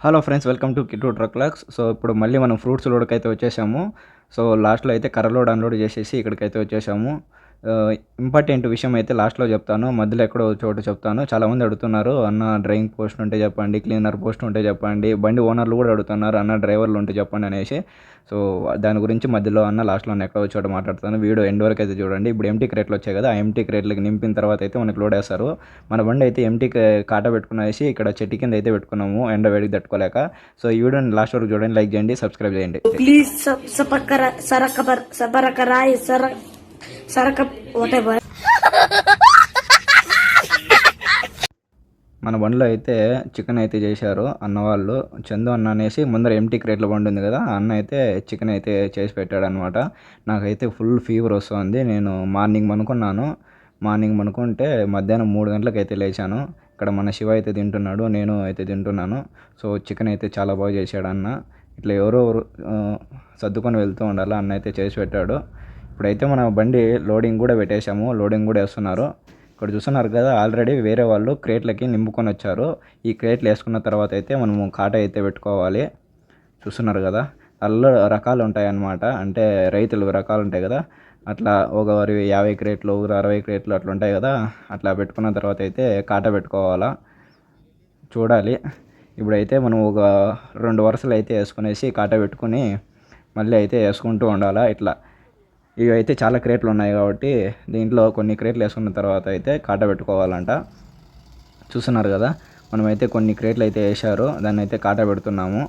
Hello friends, welcome to Kittu truck vlogs. So ఇప్పుడు మళ్ళీ మనం ఫ్రూట్స్ లోడ్కి అయితే వచ్చేసాము. సో లాస్ట్లో అయితే కర్ర లోడ్ అన్లోడ్ చేసేసి ఇక్కడికైతే వచ్చేసాము. ఇంపార్టెంట్ విషయం అయితే లాస్ట్లో చెప్తాను, మధ్యలో ఎక్కడో చోటు చెప్తాను. చాలామంది అడుగుతున్నారు, అన్న డ్రైవింగ్ పోస్ట్ ఉంటే చెప్పండి, క్లీనర్ పోస్ట్ ఉంటే చెప్పండి, బండి ఓనర్లు కూడా అడుగుతున్నారు అన్న డ్రైవర్లు ఉంటే చెప్పండి అనేసి. సో దాని గురించి మధ్యలో అన్న లాస్ట్లో ఎక్కడో చోట మాట్లాడుతాను. వీడియో ఎండ్ వరకు అయితే చూడండి. ఇప్పుడు ఎంటీ క్రేట్లు వచ్చాయి కదా, ఆ ఎంటీ క్రేట్లకి నింపిన తర్వాత అయితే మనకి లోడ్ వేస్తారు. మన బండి అయితే ఎంటీ కాట పెట్టుకునేసి ఇక్కడ చెట్టు కింద అయితే పెట్టుకున్నాము, ఎండ వేడికి తట్టుకోలేక. సో ఈ వీడియోని లాస్ట్ వరకు చూడండి, లైక్ చేయండి, సబ్స్క్రైబ్ చేయండి ప్లీజ్. సరక whatever. మన బండిలో అయితే చికెన్ అయితే చేశారు అన్నవాళ్ళు. చందు అన్న అనేసి ముందర ఎంటీ క్రేట్ల బండి ఉంది కదా, అన్న అయితే చికెన్ అయితే చేసి పెట్టాడు అనమాట. నాకైతే ఫుల్ ఫీవర్ వస్తుంది. నేను మార్నింగ్ పనుకుంటే మధ్యాహ్నం 3 గంటలకు అయితే లేచాను. ఇక్కడ మన శివ అయితే తింటున్నాడు, నేను అయితే తింటున్నాను. సో చికెన్ అయితే చాలా బాగా చేశాడు అన్న. ఇట్లా ఎవరో సర్దుకొని వెళ్తూ ఉండాలి, అన్న అయితే చేసి పెట్టాడు. ఇప్పుడైతే మన బండి లోడింగ్ కూడా పెట్టేశాము, లోడింగ్ కూడా వేస్తున్నారు. ఇక్కడ చూస్తున్నారు కదా, ఆల్రెడీ వేరే వాళ్ళు క్రేట్లకి నింపుకొని వచ్చారు. ఈ క్రేట్లు వేసుకున్న తర్వాత అయితే మనము కాట అయితే పెట్టుకోవాలి. చూస్తున్నారు కదా, అల్ల రకాలు ఉంటాయన్నమాట. అంటే రైతులు రకాలు ఉంటాయి కదా, అట్లా ఒకరు 50 క్రేట్లు, ఒకరు 60 క్రేట్లు అట్లా ఉంటాయి కదా. అట్లా పెట్టుకున్న తర్వాత అయితే కాట పెట్టుకోవాలా, చూడాలి. ఇప్పుడైతే మనం ఒక 2 వరుసలు అయితే వేసుకునేసి కాట పెట్టుకుని మళ్ళీ అయితే వేసుకుంటూ ఉండాలా. ఇట్లా ఇవి అయితే చాలా క్రేట్లు ఉన్నాయి కాబట్టి దీంట్లో కొన్ని క్రేట్లు వేసుకున్న తర్వాత అయితే కాట పెట్టుకోవాలంట. చూస్తున్నారు కదా, మనమైతే కొన్ని క్రేట్లు అయితే వేశారు, దాన్ని అయితే కాట పెడుతున్నాము.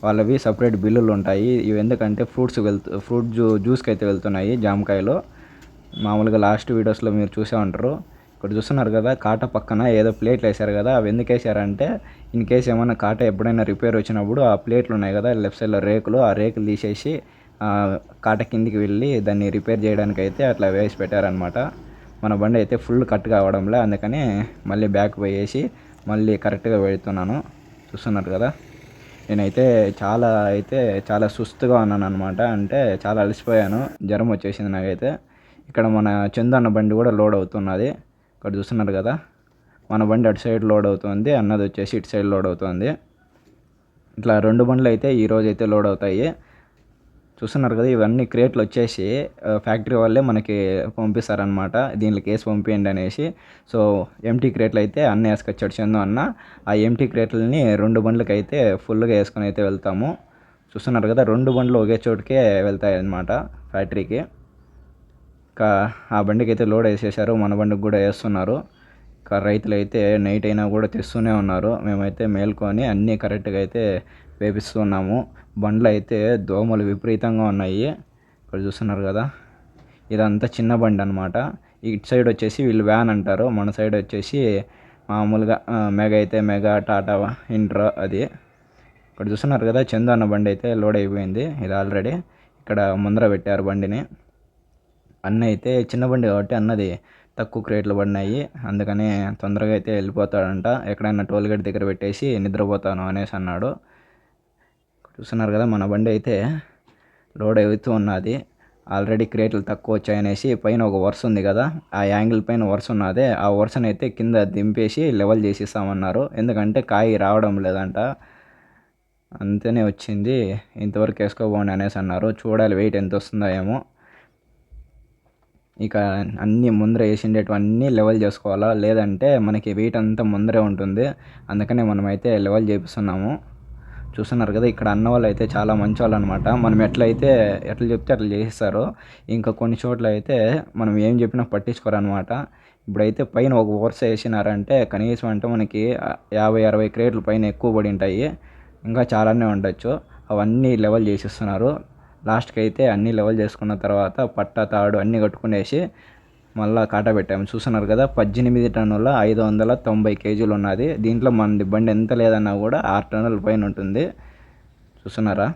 వాళ్ళవి సపరేట్ బిల్లులు ఉంటాయి. ఇవి ఎందుకంటే ఫ్రూట్ జ్యూస్కి అయితే వెళ్తున్నాయి, జామకాయలు. మామూలుగా లాస్ట్ వీడియోస్లో మీరు చూసే ఉంటారు. ఇక్కడ చూస్తున్నారు కదా, కాట పక్కన ఏదో ప్లేట్లు వేశారు కదా, అవి ఎందుకు వేసారంటే ఇన్ కేసు ఏమైనా కాట ఎప్పుడైనా రిపేర్ వచ్చినప్పుడు ఆ ప్లేట్లు ఉన్నాయి కదా లెఫ్ట్ సైడ్లో రేకులు, ఆ రేకులు తీసేసి కాట కిందికి వెళ్ళి దాన్ని రిపేర్ చేయడానికి అయితే అట్లా వేసి పెట్టారనమాట. మన బండి అయితే ఫుల్ కట్ కావడంలే, అందుకని మళ్ళీ బ్యాక్ పోయేసి మళ్ళీ కరెక్ట్గా వెళ్తున్నాను. చూస్తున్నారు కదా, నేనైతే చాలా సుస్తుగా ఉన్నాను అనమాట. అంటే చాలా అలసిపోయాను, జ్వరం వచ్చేసింది నాకైతే. ఇక్కడ మన చందు అన్న బండి కూడా లోడ్ అవుతున్నది. ఇక్కడ చూస్తున్నారు కదా, మన బండి అటు సైడ్ లోడ్ అవుతుంది, అన్నది వచ్చేసి ఇటు సైడ్ లోడ్ అవుతుంది. ఇట్లా 2 బండ్లు అయితే ఈరోజు అయితే లోడ్ అవుతాయి. చూస్తున్నారు కదా, ఇవన్నీ క్రేట్లు వచ్చేసి ఫ్యాక్టరీ వాళ్ళే మనకి పంపిస్తారనమాట. దీంట్లో కేసు పంపించండి అనేసి. సో ఎంటీ క్రేట్లు అయితే అన్న వేసుకొచ్చాడు చందు అన్న. ఆ ఎంటీ క్రేట్లని 2 బండ్లకి అయితే ఫుల్గా వేసుకొని అయితే వెళ్తాము. చూస్తున్నారు కదా, 2 బండ్లు ఒకే చోటుకే వెళ్తాయి అన్నమాట ఫ్యాక్టరీకి. ఇంకా ఆ బండికి అయితే లోడ్ వేసేసారు, మన బండికి కూడా వేస్తున్నారు. ఇంకా రైతులు అయితే నైట్ అయినా కూడా తెస్తూనే ఉన్నారు. మేమైతే మేల్కొని అన్నీ కరెక్ట్గా అయితే వేపిస్తున్నాము. బండ్లు అయితే దోమలు విపరీతంగా ఉన్నాయి. ఇక్కడ చూస్తున్నారు కదా, ఇదంతా చిన్న బండి అనమాట. ఇటు సైడ్ వచ్చేసి వీళ్ళు వ్యాన్ అంటారు, మన సైడ్ వచ్చేసి మామూలుగా మెగా అయితే మెగా, టాటా ఇంట్రా అది. ఇక్కడ చూస్తున్నారు కదా, చందు అన్న బండి అయితే లోడ్ అయిపోయింది. ఇది ఆల్రెడీ ఇక్కడ ముందర పెట్టారు బండిని. అన్న అయితే చిన్న బండి కాబట్టి అన్నది తక్కువ క్రేట్లు పడినాయి, అందుకని తొందరగా అయితే వెళ్ళిపోతాడంట. ఎక్కడైనా టోల్ గేట్ దగ్గర పెట్టేసి నిద్రపోతాను అనేసి అన్నాడు. చూస్తున్నారు కదా, మన బండి అయితే లోడ్ అవుతూ ఉన్నది. ఆల్రెడీ క్రేట్లు తక్కువ వచ్చాయనేసి పైన ఒక వరుస ఉంది కదా, ఆ యాంగిల్ పైన వరుస ఉన్నది, ఆ వరుసను అయితే కింద దింపేసి లెవెల్ చేసిస్తామన్నారు. ఎందుకంటే కాయ రావడం లేదంట, అంతనే వచ్చింది, ఇంతవరకు వేసుకోబోండి అనేసి అన్నారు. చూడాలి వెయిట్ ఎంత వస్తుందో ఏమో. ఇక అన్నీ ముందర వేసిండేటివన్నీ లెవెల్ చేసుకోవాలా, లేదంటే మనకి వెయిట్ అంతా ముందరే ఉంటుంది. అందుకనే మనమైతే లెవెల్ చేపిస్తున్నాము. చూస్తున్నారు కదా, ఇక్కడ అన్న వాళ్ళు అయితే చాలా మంచి వాళ్ళు అనమాట. మనం ఎట్లా చెప్తే అట్లా చేయిస్తారు. ఇంకా కొన్ని చోట్ల అయితే మనం ఏం చెప్పినా పట్టించుకోరు అనమాట. ఇప్పుడైతే పైన ఒక వరుస వేసినారంటే కనీసం అంటే మనకి 50-60 క్రేట్లు పైన ఎక్కువ పడి ఉంటాయి, ఇంకా చాలానే ఉండొచ్చు. అవన్నీ లెవెల్ చేసిస్తున్నారు. లాస్ట్కి అయితే అన్నీ లెవెల్ చేసుకున్న తర్వాత పట్ట తాడు అన్నీ కట్టుకునేసి మళ్ళీ కాటా పెట్టాము. చూస్తున్నారు కదా, 18 టన్నుల 590 కేజీలు ఉన్నది. దీంట్లో మనది బండి ఎంత లేదన్నా కూడా 6 టన్నుల పైన ఉంటుంది. చూస్తున్నారా,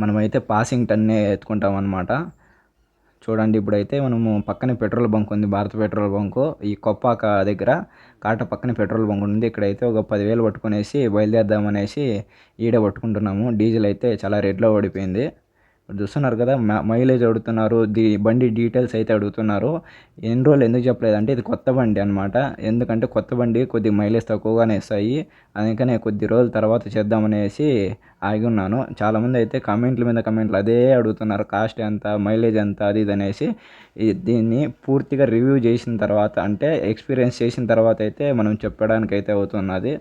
మనమైతే పాసింగ్ టన్నే ఎత్తుకుంటాం అన్నమాట. చూడండి, ఇప్పుడైతే మనము పక్కనే పెట్రోల్ బంక్ ఉంది, భారత పెట్రోల్ బంకు. ఈ కొప్పాక దగ్గర కాట పక్కనే పెట్రోల్ బంక్ ఉంది. ఇక్కడైతే ఒక 10,000 పట్టుకునేసి బయలుదేరదామనేసి ఈడే పట్టుకుంటున్నాము. డీజిల్ అయితే చాలా రేట్లో పడిపోయింది. చూస్తున్నారు కదా, మైలేజ్ అడుగుతున్నారు, బండి డీటెయిల్స్ అయితే అడుగుతున్నారు. ఎన్ని రోజులు ఎందుకు చెప్పలేదంటే ఇది కొత్త బండి అనమాట. ఎందుకంటే కొత్త బండి కొద్దిగా మైలేజ్ తక్కువగానే ఇస్తాయి. అందుకనే కొద్ది రోజుల తర్వాత చేద్దామనేసి ఆగి ఉన్నాను. చాలామంది అయితే కమెంట్ల మీద కమెంట్లు అదే అడుగుతున్నారు, కాస్ట్ ఎంత, మైలేజ్ ఎంత, అది ఇది అనేసి. దీన్ని పూర్తిగా రివ్యూ చేసిన తర్వాత, అంటే ఎక్స్పీరియన్స్ చేసిన తర్వాత అయితే మనం చెప్పడానికి అయితే అవుతున్నది.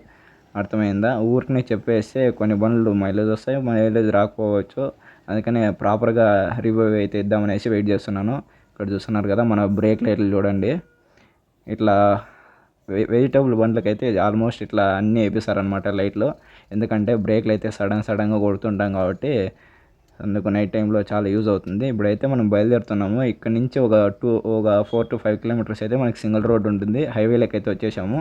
అర్థమైందా? ఊరికనే చెప్పేస్తే కొన్ని బండ్లు మైలేజ్ వస్తాయి, మైలేజ్ రాకపోవచ్చు. అందుకనే ప్రాపర్గా రివ్యూ అయితే ఇద్దామనేసి వెయిట్ చేస్తున్నాను. ఇక్కడ చూస్తున్నారు కదా, మన బ్రేక్ లైట్లు చూడండి. ఇట్లా వెజిటబుల్ బండ్లకైతే ఆల్మోస్ట్ ఇట్లా అన్నీ వేపిస్తారనమాట లైట్లు. ఎందుకంటే బ్రేక్లు అయితే సడన్గా కొడుతుంటాం కాబట్టి అందుకు నైట్ టైంలో చాలా యూజ్ అవుతుంది. ఇప్పుడైతే మనం బయలుదేరుతున్నాము. ఇక్కడ నుంచి ఒక 4 to 5 కిలోమీటర్స్ అయితే మనకి సింగిల్ రోడ్ ఉంటుంది. హైవేలోకి అయితే వచ్చేసాము.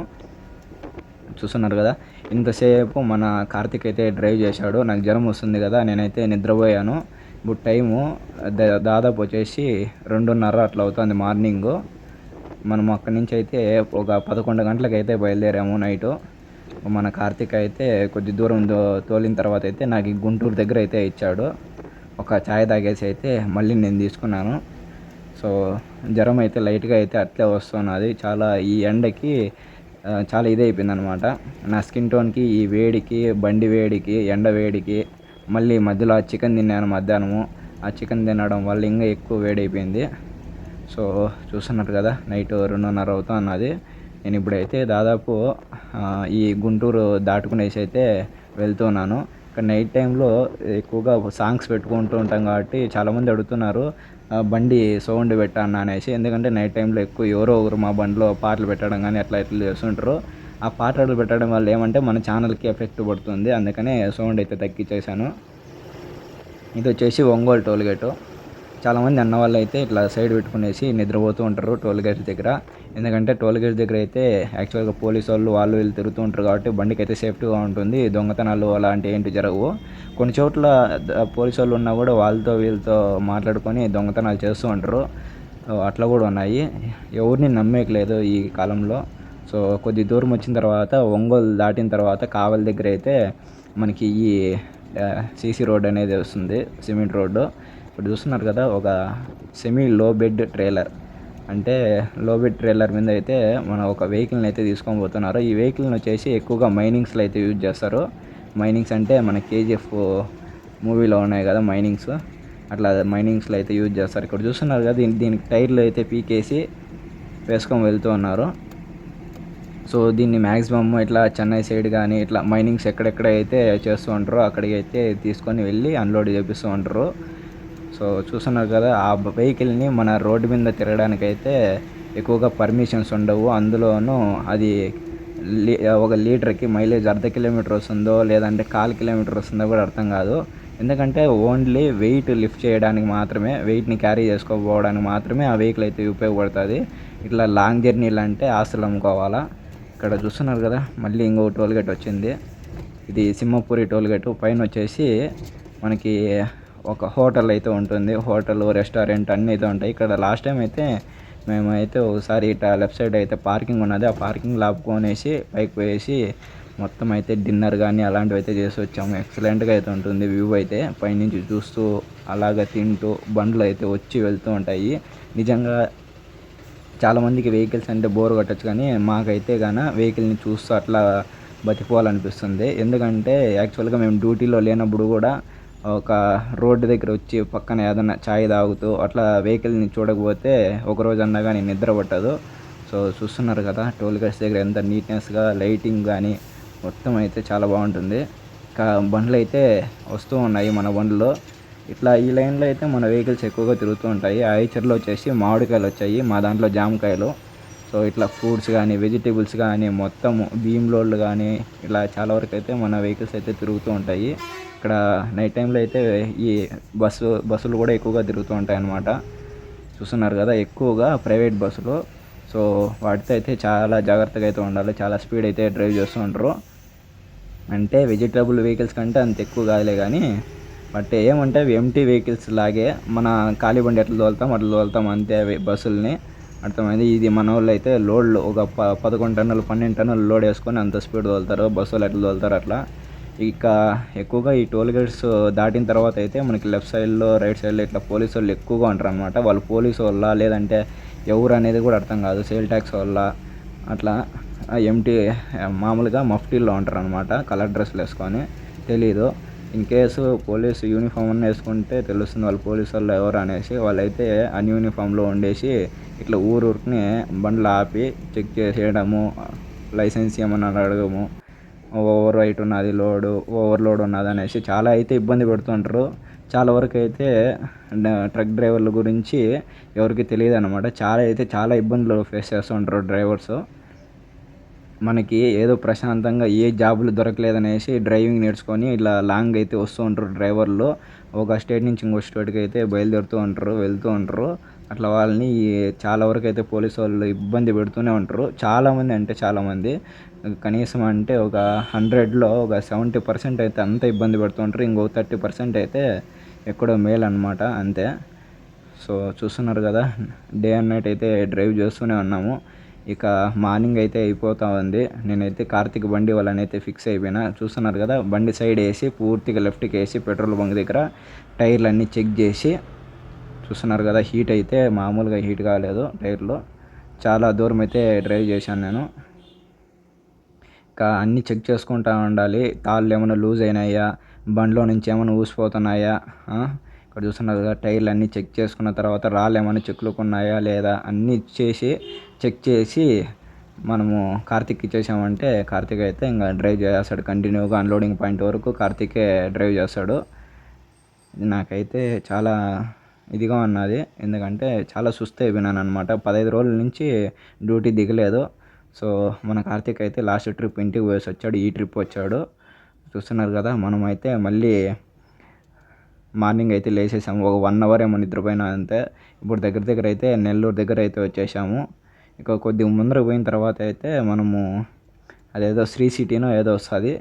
చూస్తున్నారు కదా, ఇంతసేపు మన కార్తీక్ అయితే డ్రైవ్ చేశాడు. నాకు జ్వరం వస్తుంది కదా, నేనైతే నిద్రపోయాను. ఇప్పుడు టైము దాదాపు వచ్చేసి 2:30 అట్లా అవుతుంది మార్నింగు. మనం అక్కడి నుంచి అయితే ఒక 11 గంటలకు అయితే బయలుదేరాము నైటు. మన కార్తీక్ అయితే కొద్ది దూరం తోలిన తర్వాత అయితే నాకు గుంటూరు దగ్గర అయితే ఇచ్చాడు. ఒక ఛాయ్ తాగేసి అయితే మళ్ళీ నేను తీసుకున్నాను. సో జ్వరం అయితే లైట్గా అయితే అట్లే వస్తున్నది. చాలా ఈ ఎండకి చాలా ఇదైపోయింది అనమాట. నా స్కిన్ టోన్కి, ఈ వేడికి, బండి వేడికి, ఎండ వేడికి, మళ్ళీ మధ్యలో ఆ చికెన్ తిన్నాను మధ్యాహ్నము. ఆ చికెన్ తినడం వల్ల ఇంకా ఎక్కువ వేడైపోయింది. సో చూస్తున్నారు కదా, నైట్ 2:30 అవుతున్నది. నేను ఇప్పుడైతే దాదాపు ఈ గుంటూరు దాటుకునేసి అయితే వెళ్తున్నాను. ఇక్కడ నైట్ టైంలో ఎక్కువగా సాంగ్స్ పెట్టుకుంటూ ఉంటాం కాబట్టి చాలామంది అడుగుతున్నారు బండి సౌండ్ పెట్టాను అనేసి. ఎందుకంటే నైట్ టైంలో ఎక్కువ ఎవరో ఒకరు మా బండిలో పాటలు పెట్టడం కానీ అట్లా చేస్తుంటారు. ఆ పాటలు పెట్టడం వల్ల ఏమంటే మన ఛానల్కి ఎఫెక్ట్ పడుతుంది. అందుకనే సౌండ్ అయితే తగ్గించేశాను. ఇది వచ్చేసి ఒంగోలు టోల్గేటు. చాలామంది అన్నవాళ్ళు అయితే ఇట్లా సైడ్ పెట్టుకునేసి నిద్రపోతూ ఉంటారు టోల్గేట్ దగ్గర. ఎందుకంటే టోల్గేట్ దగ్గర అయితే యాక్చువల్గా పోలీసు వాళ్ళు వీళ్ళు తిరుగుతూ ఉంటారు కాబట్టి బండికి అయితే సేఫ్టీగా ఉంటుంది. దొంగతనాలు అలాంటివి ఏంటి జరగవు. కొన్ని చోట్ల పోలీసు వాళ్ళు ఉన్నా కూడా వాళ్ళతో వీళ్ళతో మాట్లాడుకొని దొంగతనాలు చేస్తూ ఉంటారు. అట్లా కూడా ఉన్నాయి. ఎవరిని నమ్మేయట్లేదు ఈ కాలంలో. సో కొద్ది దూరం వచ్చిన తర్వాత, ఒంగోలు దాటిన తర్వాత కావలి దగ్గర అయితే మనకి ఈ సీసీ రోడ్ అనేది వస్తుంది, సిమెంట్ రోడ్డు. ఇప్పుడు చూస్తున్నారు కదా, ఒక సెమీ లో బెడ్ ట్రైలర్, అంటే లో బెడ్ ట్రైలర్ మీద అయితే మనం ఒక వెహికల్ని అయితే తీసుకొని పోతున్నారు. ఈ వెహికల్ని వచ్చేసి ఎక్కువగా మైనింగ్స్లో అయితే యూజ్ చేస్తారు. మైనింగ్స్ అంటే మన KGF మూవీలో ఉన్నాయి కదా మైనింగ్స్, అట్లా మైనింగ్స్లో అయితే యూజ్ చేస్తారు. ఇక్కడ చూస్తున్నారు కదా, దీనికి టైర్లు అయితే పీకేసి వేసుకొని వెళ్తూ ఉన్నారు. సో దీన్ని మ్యాక్సిమమ్ ఇట్లా చెన్నై సైడ్ కానీ ఇట్లా మైనింగ్స్ ఎక్కడెక్కడ అయితే చేస్తూ ఉంటారో అక్కడికి అయితే తీసుకొని వెళ్ళి అన్లోడ్ చేపిస్తూ ఉంటారు. సో చూస్తున్నారు కదా, ఆ వెహికల్ని మన రోడ్డు మీద తిరగడానికైతే ఎక్కువగా పర్మిషన్స్ ఉండవు. అందులోనూ అది ఒక లీటర్కి మైలేజ్ 0.5 కిలోమీటర్ వస్తుందో లేదంటే 1/4 కిలోమీటర్ వస్తుందో కూడా అర్థం కాదు. ఎందుకంటే ఓన్లీ వెయిట్ లిఫ్ట్ చేయడానికి మాత్రమే, వెయిట్ని క్యారీ చేసుకోకపోవడానికి మాత్రమే ఆ వెహికల్ అయితే ఉపయోగపడుతుంది. ఇట్లా లాంగ్ జర్నీలు అంటే ఆస్తులు అమ్ముకోవాలా. ఇక్కడ చూస్తున్నారు కదా, మళ్ళీ ఇంకో టోల్గేట్ వచ్చింది. ఇది సింహపురి టోల్గేట్. పైన వచ్చేసి మనకి ఒక హోటల్ అయితే ఉంటుంది. హోటల్, రెస్టారెంట్ అన్నీ అయితే ఉంటాయి. ఇక్కడ లాస్ట్ టైం అయితే మేమైతే ఒకసారి ఇట్లా లెఫ్ట్ సైడ్ అయితే పార్కింగ్ ఉన్నది. ఆ పార్కింగ్ లాపుకొనేసి పైకి పోయేసి మొత్తం అయితే డిన్నర్ కానీ అలాంటివి అయితే చేసి వచ్చాము. ఎక్సలెంట్గా అయితే ఉంటుంది వ్యూ అయితే. పైనుంచి చూస్తూ అలాగ తింటూ బండ్లు అయితే వచ్చి వెళ్తూ ఉంటాయి. నిజంగా చాలామందికి వెహికల్స్ అంటే బోర్ కొట్టచ్చు, కానీ మాకైతే వెహికల్ని చూస్తూ అట్లా బతికిపోవాలనిపిస్తుంది. ఎందుకంటే యాక్చువల్గా మేము డ్యూటీలో లేనప్పుడు కూడా ఒక రోడ్డు దగ్గర వచ్చి పక్కన ఏదైనా ఛాయ్ తాగుతూ అట్లా వెహికల్ని చూడకపోతే ఒకరోజు అన్నా కానీ నిద్ర పట్టదు. సో చూస్తున్నారు కదా, టోల్ గేట్స్ దగ్గర ఎంత నీట్నెస్గా లైటింగ్ కానీ మొత్తం అయితే చాలా బాగుంటుంది. ఇంకా బండ్లు అయితే వస్తూ ఉన్నాయి మన బండ్లో. ఇట్లా ఈ లైన్లో అయితే మన వెహికల్స్ ఎక్కువగా తిరుగుతూ ఉంటాయి. ఐచర్లో వచ్చేసి మామిడికాయలు వచ్చాయి, మా దాంట్లో జామకాయలు. సో ఇట్లా ఫ్రూట్స్ కానీ వెజిటేబుల్స్ కానీ మొత్తం భీమ్ లోడ్లు కానీ ఇలా చాలా వరకు అయితే మన వెహికల్స్ అయితే తిరుగుతూ ఉంటాయి. ఇక్కడ నైట్ టైంలో అయితే ఈ బస్సులు కూడా ఎక్కువగా తిరుగుతూ ఉంటాయి అన్నమాట. చూస్తున్నారు కదా, ఎక్కువగా ప్రైవేట్ బస్సులు. సో వాటితో అయితే చాలా జాగ్రత్తగా అయితే ఉండాలి. చాలా స్పీడ్ అయితే డ్రైవ్ చేస్తూ ఉంటారు. అంటే వెజిటబుల్ వెహికల్స్ కంటే అంత ఎక్కువ కాదులే, కానీ బట్ ఏమంటే అవి ఎంటీ వెహికల్స్ లాగే మన ఖాళీ బండి ఎట్లా తోలుతాం అంతే బస్సుల్ని. అర్థమైంది. ఇది మన వాళ్ళు అయితే లోడ్లు ఒక 11 టన్నులు 12 టన్నులు లోడ్ వేసుకొని అంత స్పీడ్ తోలుతారు. బస్సులు ఎట్లా తోలుతారు అట్లా. ఇక ఎక్కువగా ఈ టోల్ గేట్స్ దాటిన తర్వాత అయితే మనకి లెఫ్ట్ సైడ్‌లో, రైట్ సైడ్‌లో ఇట్లా పోలీసోళ్ళు ఎక్కువగా ఉంటారనమాట. వాళ్ళు పోలీసోళ్ళా లేదంటే ఎవరు అనేది కూడా అర్థం కాదు. సేల్ ట్యాక్స్ వోళ్ళా అట్లా ఎంటీ మామూలుగా మఫ్టీల్లో ఉంటారనమాట. కలర్ డ్రెస్సులు వేసుకొని తెలీదు. ఇన్ కేసు పోలీసు యూనిఫామ్ అన్నా వేసుకుంటే తెలుస్తుంది వాళ్ళు పోలీసోళ్ళు ఎవరు అనేసి. వాళ్ళైతే అన్‌యూనిఫామ్‌లో ఉండేసి ఇట్లా ఊరూరికనే బండ్లు ఆపి చెక్ చేసేయడము, లైసెన్స్ ఇయ్యమని అడగడము, ఓవర్ వెయిట్ ఉన్నది లోడు, ఓవర్‌లోడ్ ఉన్నదనేసి చాలా అయితే ఇబ్బంది పెడుతుంటారు. చాలా వరకైతే ట్రక్ డ్రైవర్ల గురించి ఎవరికీ తెలీదనమాట. చాలా ఇబ్బందులు ఫేస్ చేస్తూ ఉంటారు డ్రైవర్సు. మనకి ఏదో ప్రశాంతంగా ఏ జాబులు దొరకలేదనేసి డ్రైవింగ్ నేర్చుకొని ఇలా లాంగ్ అయితే వస్తూ ఉంటారు డ్రైవర్లు. ఒక స్టేట్ నుంచి ఇంకో స్టేట్‌కి అయితే బయలుదేరుతూ ఉంటారు, వెళ్తూ ఉంటారు. అట్లా వాళ్ళని చాలా వరకైతే పోలీసోళ్ళు ఇబ్బంది పెడుతూనే ఉంటారు. చాలామంది అంటే చాలామంది కనీసం అంటే ఒక 100లో ఒక 70% అయితే అంత ఇబ్బంది పెడుతూ ఉంటారు. ఇంకో 30% అయితే ఎక్కడో మేలనమాట అంతే. సో చూస్తున్నారు కదా! డే అండ్ నైట్ అయితే డ్రైవ్ చేస్తూనే ఉన్నాము. ఇక మార్నింగ్ అయితే అయిపోతా ఉంది. నేనైతే కార్తీక్ బండి వాళ్ళనైతే ఫిక్స్ అయిపోయినా. చూస్తున్నారు కదా! బండి సైడ్ ఏసి పూర్తిగా లెఫ్ట్‌కేసి పెట్రోల్ బంక్ దగ్గర టైర్లన్నీ చెక్ చేసి చూస్తున్నారు కదా! హీట్ అయితే మామూలుగా హీట్ కాలేదు టైర్లు. చాలా దూరం అయితే డ్రైవ్ చేశాను నేను. అన్నీ చెక్ చేసుకుంటా ఉండాలి. తాళ్ళు ఏమన్నా లూజ్ అయినాయా? బండిలో నుంచి ఏమన్నా ఊసిపోతున్నాయా? ఇక్కడ చూస్తున్నారు కదా! టైర్లు అన్నీ చెక్ చేసుకున్న తర్వాత రాళ్ళు ఏమన్నా చిక్కులుకున్నాయా లేదా? అన్నీ చెక్ చేసి మనము కార్తీక్‌కి ఇచ్చేసామంటే కార్తీక్ అయితే ఇంక డ్రైవ్ చేసేస్తాడు కంటిన్యూగా అన్‌లోడింగ్ పాయింట్ వరకు కార్తీకే డ్రైవ్ చేస్తాడు. నాకైతే చాలా ఇదిగా ఉన్నది. ఎందుకంటే చాలా సుస్తయిపోయినాననమాట. 15 రోజుల నుంచి డ్యూటీ దిగలేదు. సో మన కార్తీక్ అయితే లాస్ట్ ట్రిప్ ఇంటికి పోయేసొచ్చాడు. ఈ ట్రిప్ వచ్చాడు. చూస్తున్నారు కదా! మనమైతే మళ్ళీ మార్నింగ్ అయితే లేచేసాము. ఒక 1 అవర్ ఏమో నిద్రపోయినా అంతే. ఇప్పుడు దగ్గర అయితే నెల్లూరు దగ్గర అయితే వచ్చేసాము. ఇక కొద్దిగా ముందరకు పోయిన తర్వాత అయితే మనము అదేదో శ్రీ సిటీనో ఏదో వస్తది.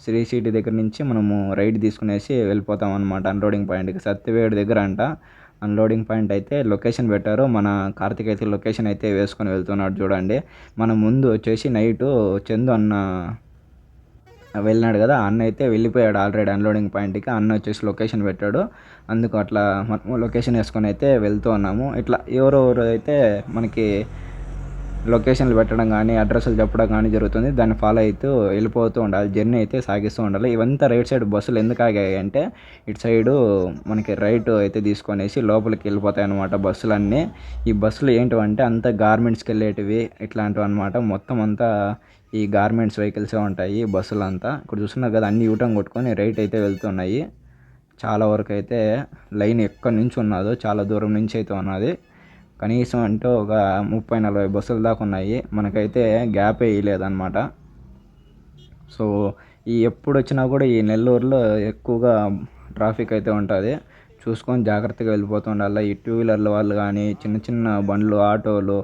శ్రీ సిటీ దగ్గర నుంచి మనము రైట్ తీసుకునేసి వెళ్ళిపోతాం అనమాట అన్‌లోడింగ్ పాయింట్‌కి. సత్యవేడు దగ్గర అంట అన్‌లోడింగ్ పాయింట్ అయితే లొకేషన్ పెట్టారు. మన కార్తీక్ అయితే లొకేషన్ అయితే వేసుకొని వెళ్తున్నాడు చూడండి. మన ముందు వచ్చేసి నైటు చందు అన్న వెళ్ళినాడు కదా! ఆ అన్న అయితే వెళ్ళిపోయాడు ఆల్రెడీ అన్‌లోడింగ్ పాయింట్‌కి. ఆ అన్న వచ్చేసి లొకేషన్ పెట్టాడు. అందుకు అట్లా మనము లొకేషన్ వేసుకొని అయితే వెళ్తూ ఉన్నాము. ఇట్లా ఎవరెవరు అయితే మనకి లొకేషన్లు పెట్టడం కానీ, అడ్రస్‌లు చెప్పడం కానీ జరుగుతుంది. దాన్ని ఫాలో అయితూ వెళ్ళిపోతూ ఉండాలి. జర్నీ అయితే సాగిస్తూ ఉండాలి. ఇవంతా రైట్ సైడ్ బస్సులు ఎందుకు ఆగాయంటే, ఇటు సైడు మనకి రైట్ అయితే తీసుకొనేసి లోపలికి వెళ్ళిపోతాయన్నమాట బస్సులన్నీ. ఈ బస్సులు ఏంటివంటే అంతా గార్మెంట్స్‌కెళ్ళేటివి ఇట్లాంటివన్నమాట. మొత్తం అంతా ఈ గార్మెంట్స్ వెహికల్సే ఉంటాయి బస్సులంతా. ఇక్కడ చూస్తున్నారు కదా! అన్నీ యూటర్న్ కొట్టుకొని రైట్ అయితే వెళ్తున్నాయి. చాలా వరకైతే లైన్ ఎక్కడి నుంచి ఉన్నదో చాలా దూరం నుంచి అయితే ఉన్నది. కనీసం అంటే ఒక 30, 40 బస్సుల దాకా ఉన్నాయి. మనకైతే గ్యాపే ఇయ్యలేదనమాట. సో ఎప్పుడొచ్చినా కూడా ఈ నెల్లూరులో ఎక్కువగా ట్రాఫిక్ అయితే ఉంటుంది. చూసుకొని జాగ్రత్తగా వెళ్ళిపోతూ ఉండాలి. ఈ టూ వీలర్ల వాళ్ళు కానీ, చిన్న చిన్న బండ్లు, ఆటోలు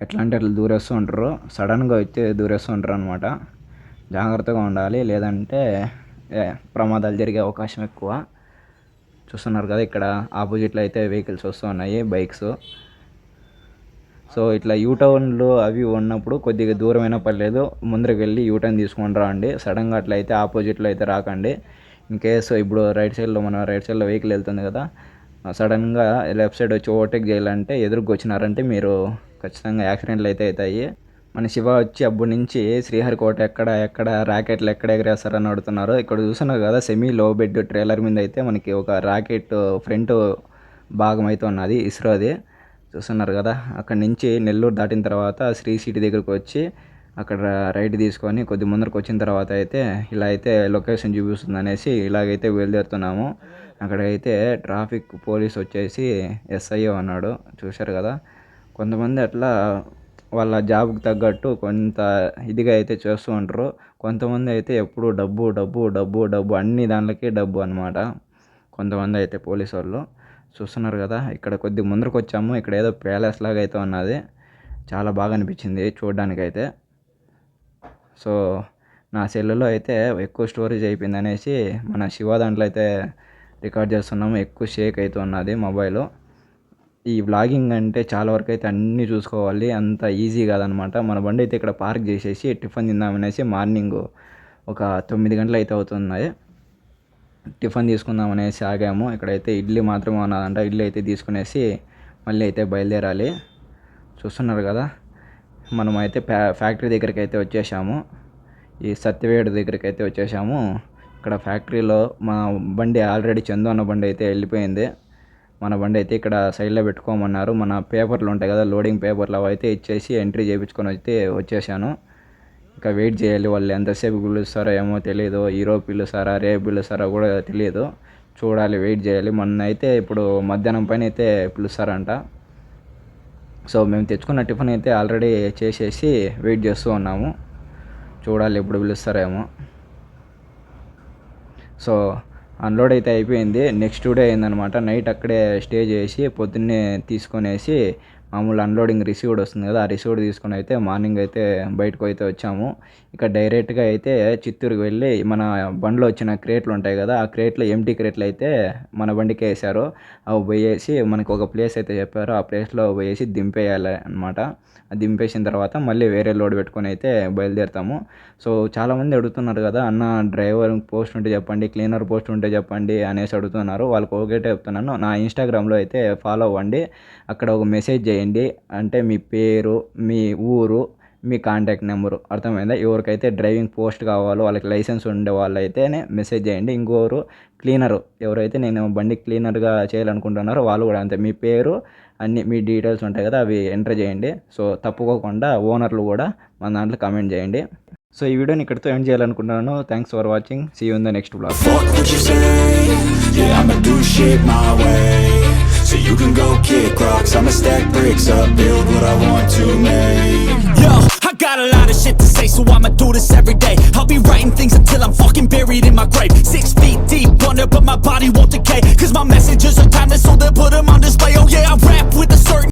ఎట్లా అంటే అట్లా దూరేస్తూ ఉంటారు. సడన్గా వచ్చి దూరేస్తూ ఉంటారు అనమాట. జాగ్రత్తగా ఉండాలి. లేదంటే ప్రమాదాలు జరిగే అవకాశం ఎక్కువ. చూస్తున్నారు కదా! ఇక్కడ ఆపోజిట్లో అయితే వెహికల్స్ వస్తూ ఉన్నాయి బైక్స్. సో ఇట్లా యూటర్న్లు అవి ఉన్నప్పుడు కొద్దిగా దూరమైనా పర్లేదు ముందరికి వెళ్ళి యూటర్న్ తీసుకొని రండి. సడన్గా అట్లా అయితే ఆపోజిట్లో అయితే రాకండి. ఇన్ కేసు ఇప్పుడు రైట్ సైడ్లో వెహికల్ వెళ్తుంది కదా! సడన్గా లెఫ్ట్ సైడ్ వచ్చి ఓవర్టేక్ చేయాలంటే ఎదురుగా వచ్చినారంటే మీరు ఖచ్చితంగా యాక్సిడెంట్లు అయితే అవుతాయి. మన శివ వచ్చి అప్పటి నుంచి శ్రీహరికోట ఎక్కడ రాకెట్లు ఎక్కడ ఎగరేస్తారని అడుగుతున్నారు. ఇక్కడ చూస్తున్నారు కదా! సెమీ లో బెడ్ ట్రైలర్ మీద అయితే మనకి ఒక రాకెట్ ఫ్రంట్ భాగం అయితే ఉన్నది ఇస్రోది. చూస్తున్నారు కదా! అక్కడి నుంచి నెల్లూరు దాటిన తర్వాత శ్రీ సిటీ దగ్గరకు వచ్చి అక్కడ రైట్ తీసుకొని కొద్ది ముందరకు వచ్చిన తర్వాత అయితే ఇలా అయితే లొకేషన్ చూపిస్తుంది అనేసి ఇలాగైతే బయలుదేరుతున్నాము. అక్కడైతే ట్రాఫిక్ పోలీస్ వచ్చేసి ఎస్ఐఓ అన్నాడు. చూశారు కదా! కొంతమంది అట్లా వాళ్ళ జాబ్‌కి తగ్గట్టు కొంత ఇదిగా అయితే చేస్తూ ఉంటారు. కొంతమంది అయితే ఎప్పుడూ డబ్బు అన్ని దాంట్లకి డబ్బు అనమాట. కొంతమంది అయితే పోలీసోళ్ళు. చూస్తున్నారు కదా! ఇక్కడ కొద్దిగా ముందరకొచ్చాము. ఇక్కడ ఏదో ప్యాలెస్ లాగా అయితే ఉన్నది. చాలా బాగా అనిపించింది చూడడానికైతే. సో నా సెల్లులో అయితే ఎక్కువ స్టోరేజ్ అయిపోయిందనేసి మన శివ దాంట్లో అయితే రికార్డ్ చేస్తున్నాము. ఎక్కువ షేక్ అయితే ఉన్నది మొబైలు. ఈ వ్లాగింగ్ అంటే చాలా వరకు అయితే అన్నీ చూసుకోవాలి. అంత ఈజీ కాదనమాట. మన బండి అయితే ఇక్కడ పార్క్ చేసేసి టిఫిన్ తిందామనేసి మార్నింగు ఒక 9 గంటలు అయితే అవుతున్నాయి. టిఫిన్ తీసుకుందాం అనేసి ఆగాము. ఇక్కడైతే ఇడ్లీ మాత్రమే ఉన్నదంట. ఇడ్లీ అయితే తీసుకునేసి మళ్ళీ అయితే బయలుదేరాలి. చూస్తున్నారు కదా, మనమైతే ఫ్యాక్టరీ దగ్గరికి అయితే వచ్చేసాము. ఈ సత్యవేడు దగ్గరికి అయితే వచ్చేసాము. ఇక్కడ ఫ్యాక్టరీలో మన బండి ఆల్రెడీ చందు అన్న బండి అయితే వెళ్ళిపోయింది. మన బండి అయితే ఇక్కడ సైడ్లో పెట్టుకోమన్నారు. మన పేపర్లు ఉంటాయి కదా, లోడింగ్ పేపర్లు అవి అయితే ఇచ్చేసి ఎంట్రీ చేయించుకొని అయితే వచ్చేసాను. ఇంకా వెయిట్ చేయాలి, వాళ్ళు ఎంతసేపు పిలుస్తారో ఏమో తెలియదు. ఈరోజు పిలుస్తారా రేపు పిలుస్తారా కూడా తెలియదు. చూడాలి, వెయిట్ చేయాలి. మొన్న అయితే ఇప్పుడు మధ్యాహ్నం పైన అయితే పిలుస్తారంట. సో మేము తెచ్చుకున్న టిఫిన్ అయితే ఆల్రెడీ చేసేసి వెయిట్ చేస్తూ ఉన్నాము. చూడాలి ఎప్పుడు పిలుస్తారేమో. సో అన్లోడ్ అయితే అయిపోయింది. నెక్స్ట్ డే అయిందనమాట. నైట్ అక్కడే స్టే చేసి పొద్దున్నే తీసుకొనేసి మామూలు అన్లోడింగ్ రిసీవ్డ్ వస్తుంది కదా, ఆ రిసీవ్డ్ తీసుకొని అయితే మార్నింగ్ అయితే బయటకు అయితే వచ్చాము. ఇక డైరెక్ట్గా అయితే చిత్తూరుకి వెళ్ళి మన బండిలో వచ్చిన క్రేట్లు ఉంటాయి కదా, ఆ క్రేట్లు ఎంటీ క్రేట్లు అయితే మన బండికి వేసారు. అవి పోయేసి మనకు ఒక ప్లేస్ అయితే చెప్పారు, ఆ ప్లేస్లో పోయేసి దింపేయాలి అనమాట. దింపేసిన తర్వాత మళ్ళీ వేరే లోడ్ పెట్టుకొని అయితే బయలుదేరుతాము. సో చాలామంది అడుగుతున్నారు కదా, అన్న డ్రైవర్ పోస్ట్ ఉంటే చెప్పండి, క్లీనర్ పోస్ట్ ఉంటే చెప్పండి అనేసి అడుగుతున్నారు. వాళ్ళకి ఒకటే చెప్తున్నాను, నా ఇన్స్టాగ్రామ్లో అయితే ఫాలో అవ్వండి. అక్కడ ఒక మెసేజ్ చేయండి, అంటే మీ పేరు, మీ ఊరు, మీ కాంటాక్ట్ నెంబరు, అర్థమైందా? ఎవరికైతే డ్రైవింగ్ పోస్ట్ కావాలో వాళ్ళకి లైసెన్స్ ఉండే వాళ్ళైతేనే మెసేజ్ చేయండి. ఇంకోరు క్లీనరు, ఎవరైతే నేను బండి క్లీనర్గా చేయాలనుకుంటున్నారో వాళ్ళు కూడా అంతే. మీ పేరు అన్ని మీ డీటెయిల్స్ ఉంటాయి కదా, అవి ఎంటర్ చేయండి. సో తప్పుకోకుండా ఓనర్లు కూడా మన దాంట్లో కామెంట్ చేయండి. సో ఈ వీడియోని ఇక్కడితో ఎండ్ చేయాలనుకుంటున్నాను. Thanks for watching. See you in the next vlog. So you can go kick rocks, I'ma stack bricks up, build what I want to make. Yo, I got a lot of shit to say, so I'ma do this every day. I'll be writing things until I'm fucking buried in my grave. 6 feet deep under, but my body won't decay, cause my messages are timeless, so they'll put them on display. Oh yeah, I rap with a certain